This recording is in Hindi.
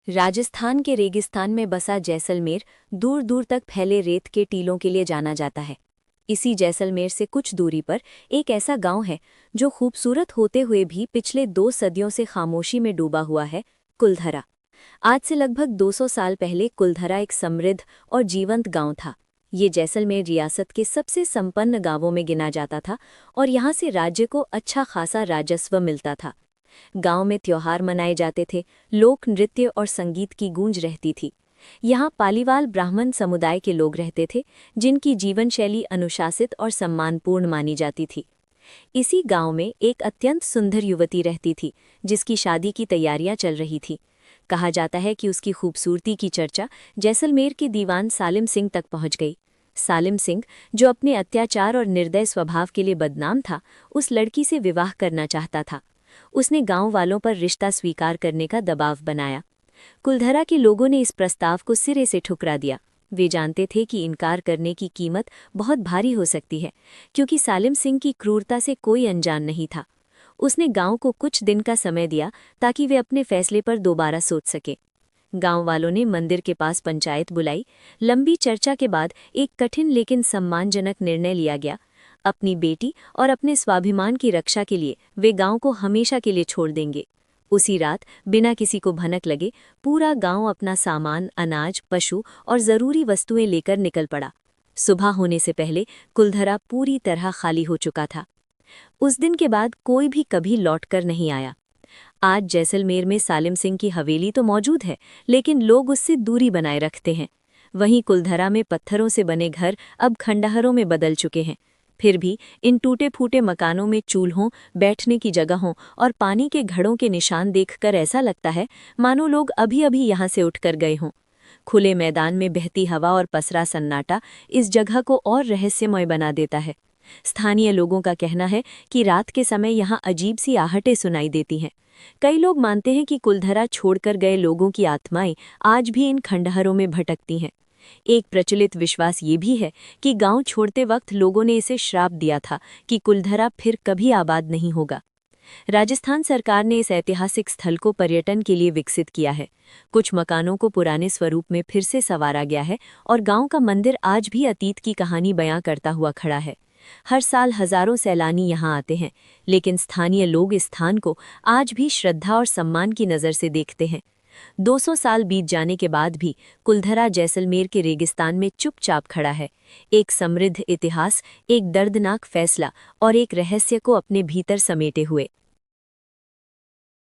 राजस्थान के रेगिस्तान में बसा जैसलमेर दूर दूर तक फैले रेत के टीलों के लिए जाना जाता है। इसी जैसलमेर से कुछ दूरी पर एक ऐसा गांव है जो खूबसूरत होते हुए भी पिछले 2 सदियों से खामोशी में डूबा हुआ है, कुलधरा। आज से लगभग 200 साल पहले कुलधरा एक समृद्ध और जीवंत गांव था। ये जैसलमेर रियासत के सबसे संपन्न गांवों में गिना जाता था और यहाँ से राज्य को अच्छा खासा राजस्व मिलता था। गांव में त्योहार मनाए जाते थे, लोक नृत्य और संगीत की गूंज रहती थी। यहाँ पालीवाल ब्राह्मण समुदाय के लोग रहते थे, जिनकी जीवन शैली अनुशासित और सम्मानपूर्ण मानी जाती थी। इसी गांव में एक अत्यंत सुंदर युवती रहती थी, जिसकी शादी की तैयारियां चल रही थी। कहा जाता है कि उसकी खूबसूरती की चर्चा जैसलमेर के दीवान सालिम सिंह तक पहुंच गई। सालिम सिंह, जो अपने अत्याचार और निर्दय स्वभाव के लिए बदनाम था, उस लड़की से विवाह करना चाहता था। उसने गांव वालों पर रिश्ता स्वीकार करने का दबाव बनाया। कुलधरा के लोगों ने इस प्रस्ताव को सिरे से ठुकरा दिया। वे जानते थे कि इनकार करने की कीमत बहुत भारी हो सकती है, क्योंकि सालिम सिंह की क्रूरता से कोई अनजान नहीं था। उसने गांव को कुछ दिन का समय दिया ताकि वे अपने फैसले पर दोबारा सोच सके। गांव वालों ने मंदिर के पास पंचायत बुलाई। लंबी चर्चा के बाद एक कठिन लेकिन सम्मानजनक निर्णय लिया गया। अपनी बेटी और अपने स्वाभिमान की रक्षा के लिए वे गांव को हमेशा के लिए छोड़ देंगे। उसी रात बिना किसी को भनक लगे पूरा गांव अपना सामान, अनाज, पशु और जरूरी वस्तुएं लेकर निकल पड़ा। सुबह होने से पहले कुलधरा पूरी तरह खाली हो चुका था। उस दिन के बाद कोई भी कभी लौटकर नहीं आया। आज जैसलमेर में सालिम सिंह की हवेली तो मौजूद है, लेकिन लोग उससे दूरी बनाए रखते हैं। वहीं कुलधरा में पत्थरों से बने घर अब खंडहरों में बदल चुके हैं। फिर भी इन टूटे फूटे मकानों में चूल्हों, बैठने की जगहों और पानी के घड़ों के निशान देखकर ऐसा लगता है मानो लोग अभी अभी यहाँ से उठकर गए हों। खुले मैदान में बहती हवा और पसरा सन्नाटा इस जगह को और रहस्यमय बना देता है। स्थानीय लोगों का कहना है कि रात के समय यहाँ अजीब सी आहटें सुनाई देती हैं। कई लोग मानते हैं कि कुलधरा छोड़कर गए लोगों की आत्माएं आज भी इन खंडहरों में भटकती हैं। एक प्रचलित विश्वास ये भी है कि गांव छोड़ते वक्त लोगों ने इसे श्राप दिया था कि कुलधरा फिर कभी आबाद नहीं होगा। राजस्थान सरकार ने इस ऐतिहासिक स्थल को पर्यटन के लिए विकसित किया है। कुछ मकानों को पुराने स्वरूप में फिर से संवारा गया है और गांव का मंदिर आज भी अतीत की कहानी बयां करता हुआ खड़ा है। हर साल हजारों सैलानी यहाँ आते हैं, लेकिन स्थानीय लोग इस स्थान को आज भी श्रद्धा और सम्मान की नज़र से देखते हैं। 200 साल बीत जाने के बाद भी कुलधरा जैसलमेर के रेगिस्तान में चुपचाप खड़ा है, एक समृद्ध इतिहास, एक दर्दनाक फैसला और एक रहस्य को अपने भीतर समेटे हुए।